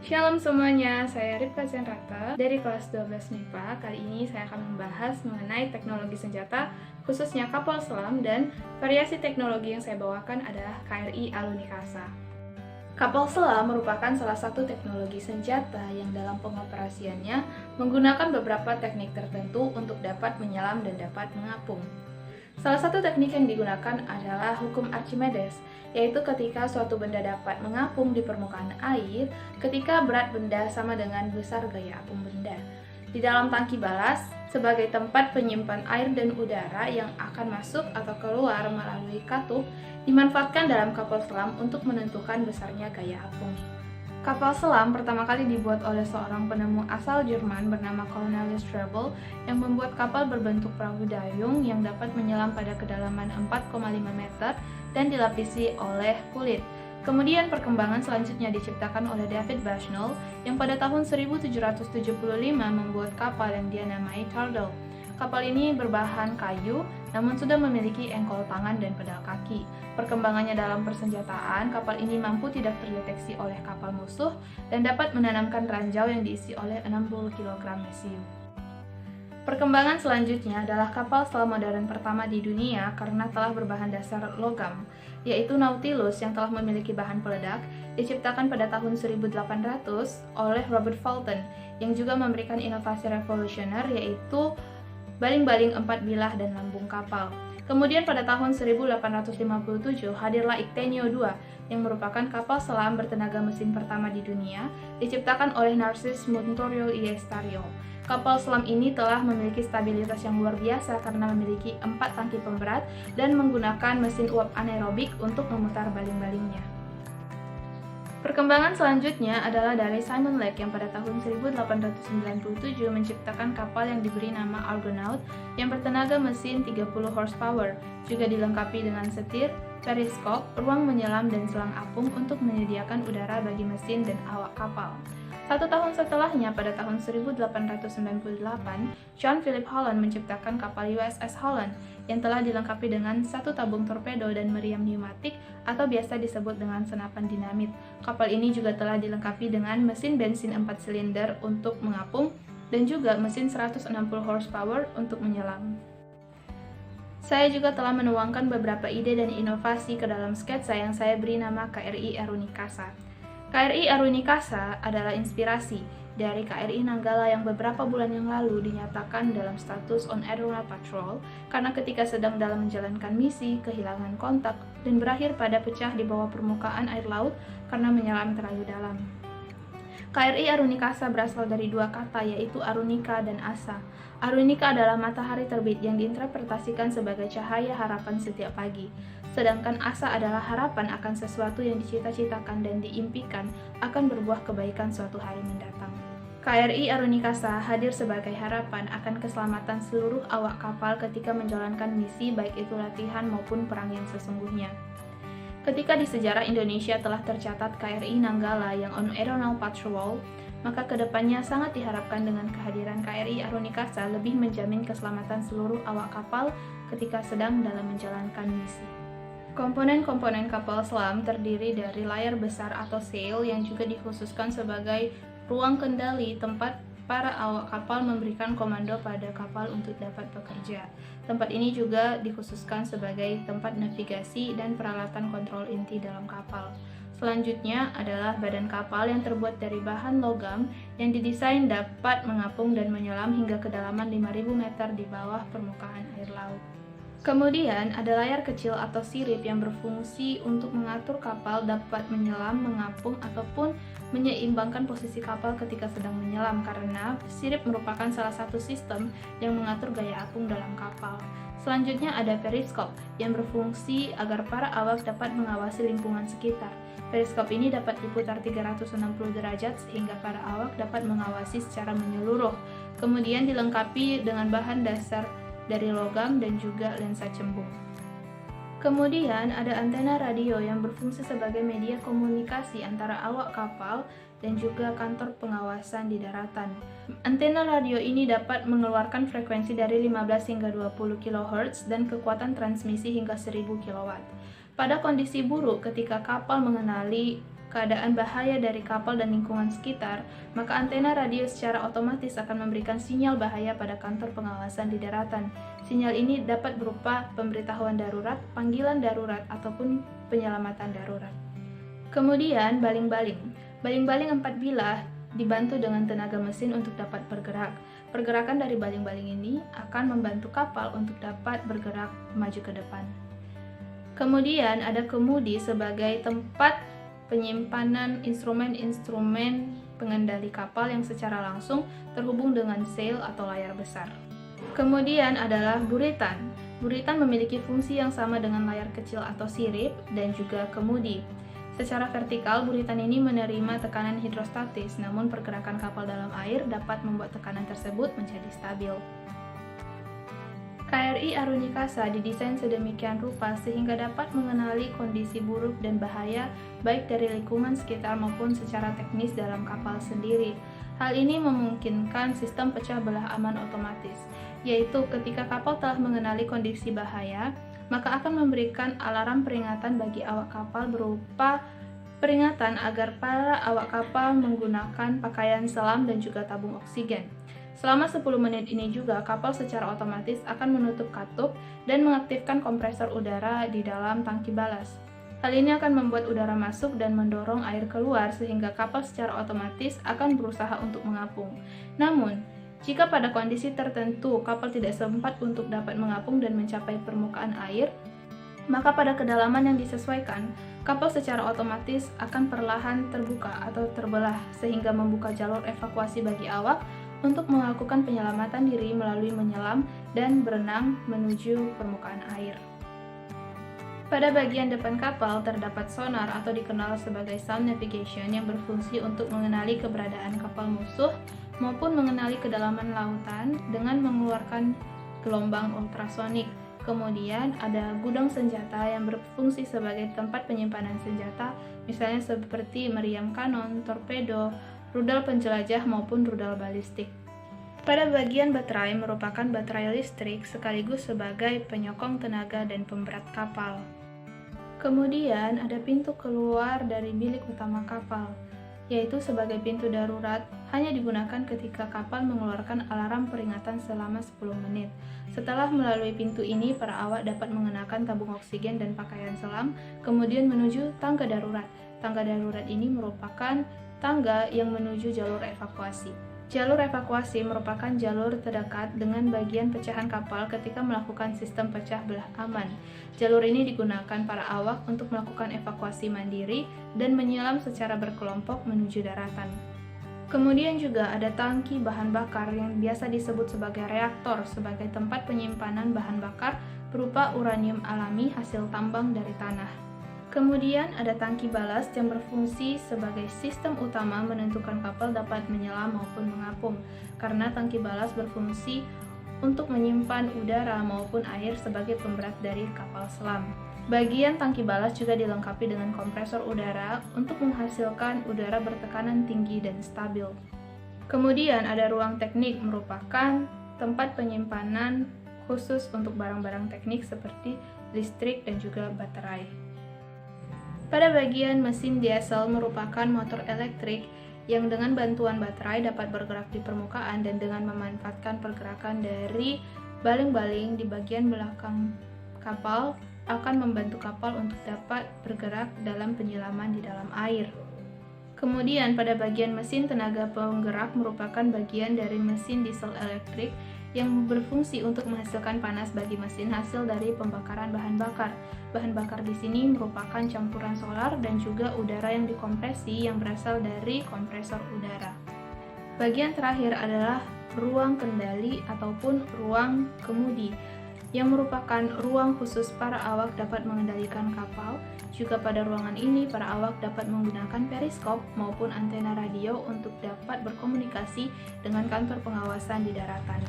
Shalom semuanya, saya Ripka Zenrata dari kelas 12 MIPA. Kali ini saya akan membahas mengenai teknologi senjata, khususnya kapal selam, dan variasi teknologi yang saya bawakan adalah KRI Alunikasa. Kapal selam merupakan salah satu teknologi senjata yang dalam pengoperasiannya menggunakan beberapa teknik tertentu untuk dapat menyelam dan dapat mengapung. Salah satu teknik yang digunakan adalah hukum Archimedes, yaitu ketika suatu benda dapat mengapung di permukaan air ketika berat benda sama dengan besar gaya apung benda. Di dalam tangki balas, sebagai tempat penyimpan air dan udara yang akan masuk atau keluar melalui katup, dimanfaatkan dalam kapal selam untuk menentukan besarnya gaya apung. Kapal selam pertama kali dibuat oleh seorang penemu asal Jerman bernama Cornelis Drebbel yang membuat kapal berbentuk perahu dayung yang dapat menyelam pada kedalaman 4,5 meter dan dilapisi oleh kulit. Kemudian perkembangan selanjutnya diciptakan oleh David Bushnell yang pada tahun 1775 membuat kapal yang dia namai Turtle. Kapal ini berbahan kayu, namun sudah memiliki engkol tangan dan pedal kaki. Perkembangannya dalam persenjataan, kapal ini mampu tidak terdeteksi oleh kapal musuh dan dapat menanamkan ranjau yang diisi oleh 60 kg mesiu. Perkembangan selanjutnya adalah kapal selam modern pertama di dunia karena telah berbahan dasar logam, yaitu Nautilus yang telah memiliki bahan peledak, diciptakan pada tahun 1800 oleh Robert Fulton, yang juga memberikan inovasi revolusioner yaitu baling-baling 4 bilah dan lambung kapal. Kemudian pada tahun 1857 hadirlah Ictenio II yang merupakan kapal selam bertenaga mesin pertama di dunia, diciptakan oleh Narcis Montorio y Estario. Kapal selam ini telah memiliki stabilitas yang luar biasa karena memiliki 4 tangki pemberat dan menggunakan mesin uap anaerobik untuk memutar baling-balingnya. Perkembangan selanjutnya adalah dari Simon Lake yang pada tahun 1897 menciptakan kapal yang diberi nama Argonaut yang bertenaga mesin 30 horsepower, juga dilengkapi dengan setir, periskop, ruang menyelam dan selang apung untuk menyediakan udara bagi mesin dan awak kapal. 1 tahun setelahnya, pada tahun 1898, John Philip Holland menciptakan kapal USS Holland yang telah dilengkapi dengan 1 tabung torpedo dan meriam pneumatik atau biasa disebut dengan senapan dinamit. Kapal ini juga telah dilengkapi dengan mesin bensin 4 silinder untuk mengapung dan juga mesin 160 horsepower untuk menyelam. Saya juga telah menuangkan beberapa ide dan inovasi ke dalam sketsa yang saya beri nama KRI Arunikasa. KRI Arunikasa adalah inspirasi dari KRI Nanggala yang beberapa bulan yang lalu dinyatakan dalam status on aerial patrol karena ketika sedang dalam menjalankan misi kehilangan kontak dan berakhir pada pecah di bawah permukaan air laut karena menyelam terlalu dalam. KRI Arunikasa berasal dari 2 kata yaitu Arunika dan Asa. Arunika adalah matahari terbit yang diinterpretasikan sebagai cahaya harapan setiap pagi. Sedangkan asa adalah harapan akan sesuatu yang dicita-citakan dan diimpikan akan berbuah kebaikan suatu hari mendatang. KRI Arunikasa hadir sebagai harapan akan keselamatan seluruh awak kapal ketika menjalankan misi baik itu latihan maupun perang yang sesungguhnya. Ketika di sejarah Indonesia telah tercatat KRI Nanggala yang on aerial patrol, maka kedepannya sangat diharapkan dengan kehadiran KRI Arunikasa lebih menjamin keselamatan seluruh awak kapal ketika sedang dalam menjalankan misi. Komponen-komponen kapal selam terdiri dari layar besar atau sail yang juga dikhususkan sebagai ruang kendali tempat para awak kapal memberikan komando pada kapal untuk dapat bekerja. Tempat ini juga dikhususkan sebagai tempat navigasi dan peralatan kontrol inti dalam kapal. Selanjutnya adalah badan kapal yang terbuat dari bahan logam yang didesain dapat mengapung dan menyelam hingga kedalaman 5.000 meter di bawah permukaan air laut. Kemudian ada layar kecil atau sirip yang berfungsi untuk mengatur kapal dapat menyelam, mengapung, ataupun menyeimbangkan posisi kapal ketika sedang menyelam karena sirip merupakan salah satu sistem yang mengatur gaya apung dalam kapal. Selanjutnya ada periskop yang berfungsi agar para awak dapat mengawasi lingkungan sekitar. Periskop ini dapat diputar 360 derajat sehingga para awak dapat mengawasi secara menyeluruh. Kemudian dilengkapi dengan bahan dasar dari logam dan juga lensa cembung. Kemudian ada antena radio yang berfungsi sebagai media komunikasi antara awak kapal dan juga kantor pengawasan di daratan. Antena radio ini dapat mengeluarkan frekuensi dari 15 hingga 20 kHz dan kekuatan transmisi hingga 1000 kW. Pada kondisi buruk ketika kapal mengenali keadaan bahaya dari kapal dan lingkungan sekitar, maka antena radio secara otomatis akan memberikan sinyal bahaya pada kantor pengawasan di daratan. Sinyal ini dapat berupa pemberitahuan darurat, panggilan darurat, ataupun penyelamatan darurat. Kemudian, baling-baling. Baling-baling 4 bilah dibantu dengan tenaga mesin untuk dapat bergerak. Pergerakan dari baling-baling ini akan membantu kapal untuk dapat bergerak maju ke depan. Kemudian ada kemudi sebagai tempat penyimpanan instrumen-instrumen pengendali kapal yang secara langsung terhubung dengan sail atau layar besar. Kemudian adalah buritan. Buritan memiliki fungsi yang sama dengan layar kecil atau sirip dan juga kemudi. Secara vertikal, buritan ini menerima tekanan hidrostatis, namun pergerakan kapal dalam air dapat membuat tekanan tersebut menjadi stabil. KRI Arunikasa didesain sedemikian rupa sehingga dapat mengenali kondisi buruk dan bahaya baik dari lingkungan sekitar maupun secara teknis dalam kapal sendiri. Hal ini memungkinkan sistem pecah belah aman otomatis, yaitu ketika kapal telah mengenali kondisi bahaya, maka akan memberikan alarm peringatan bagi awak kapal berupa peringatan agar para awak kapal menggunakan pakaian selam dan juga tabung oksigen. Selama 10 menit ini juga, kapal secara otomatis akan menutup katup dan mengaktifkan kompresor udara di dalam tangki balas. Hal ini akan membuat udara masuk dan mendorong air keluar sehingga kapal secara otomatis akan berusaha untuk mengapung. Namun, jika pada kondisi tertentu kapal tidak sempat untuk dapat mengapung dan mencapai permukaan air, maka pada kedalaman yang disesuaikan, kapal secara otomatis akan perlahan terbuka atau terbelah sehingga membuka jalur evakuasi bagi awak untuk melakukan penyelamatan diri melalui menyelam dan berenang menuju permukaan air. Pada bagian depan kapal terdapat sonar atau dikenal sebagai sound navigation yang berfungsi untuk mengenali keberadaan kapal musuh maupun mengenali kedalaman lautan dengan mengeluarkan gelombang ultrasonik. Kemudian ada gudang senjata yang berfungsi sebagai tempat penyimpanan senjata, misalnya seperti meriam kanon, torpedo, rudal penjelajah maupun rudal balistik. Pada bagian baterai merupakan baterai listrik sekaligus sebagai penyokong tenaga dan pemberat kapal. Kemudian ada pintu keluar dari bilik utama kapal, yaitu sebagai pintu darurat hanya digunakan ketika kapal mengeluarkan alarm peringatan selama 10 menit. Setelah melalui pintu ini, para awak dapat mengenakan tabung oksigen dan pakaian selam, kemudian menuju tangga darurat. Tangga darurat ini merupakan tangga yang menuju jalur evakuasi. Jalur evakuasi merupakan jalur terdekat dengan bagian pecahan kapal ketika melakukan sistem pecah belah aman. Jalur ini digunakan para awak untuk melakukan evakuasi mandiri dan menyelam secara berkelompok menuju daratan. Kemudian juga ada tangki bahan bakar yang biasa disebut sebagai reaktor sebagai tempat penyimpanan bahan bakar berupa uranium alami hasil tambang dari tanah. Kemudian ada tangki balas yang berfungsi sebagai sistem utama menentukan kapal dapat menyelam maupun mengapung, karena tangki balas berfungsi untuk menyimpan udara maupun air sebagai pemberat dari kapal selam. Bagian tangki balas juga dilengkapi dengan kompresor udara untuk menghasilkan udara bertekanan tinggi dan stabil. Kemudian ada ruang teknik merupakan tempat penyimpanan khusus untuk barang-barang teknik seperti listrik dan juga baterai. Pada bagian mesin diesel merupakan motor elektrik yang dengan bantuan baterai dapat bergerak di permukaan dan dengan memanfaatkan pergerakan dari baling-baling di bagian belakang kapal akan membantu kapal untuk dapat bergerak dalam penyelaman di dalam air. Kemudian pada bagian mesin tenaga penggerak merupakan bagian dari mesin diesel elektrik yang berfungsi untuk menghasilkan panas bagi mesin hasil dari pembakaran bahan bakar. Bahan bakar di sini merupakan campuran solar dan juga udara yang dikompresi yang berasal dari kompresor udara. Bagian terakhir adalah ruang kendali ataupun ruang kemudi, yang merupakan ruang khusus para awak dapat mengendalikan kapal. Juga pada ruangan ini, para awak dapat menggunakan periskop maupun antena radio untuk dapat berkomunikasi dengan kantor pengawasan di daratan.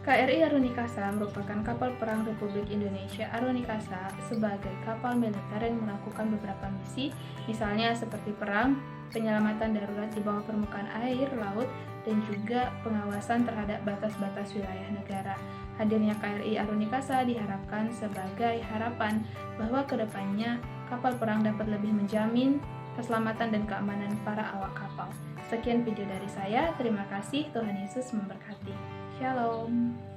KRI Arunikasa merupakan kapal perang Republik Indonesia Arunikasa sebagai kapal militer yang melakukan beberapa misi, misalnya seperti perang, penyelamatan darurat di bawah permukaan air, laut, dan juga pengawasan terhadap batas-batas wilayah negara. Hadirnya KRI Arunikasa diharapkan sebagai harapan bahwa kedepannya kapal perang dapat lebih menjamin keselamatan dan keamanan para awak kapal. Sekian video dari saya, terima kasih, Tuhan Yesus memberkati. Shalom.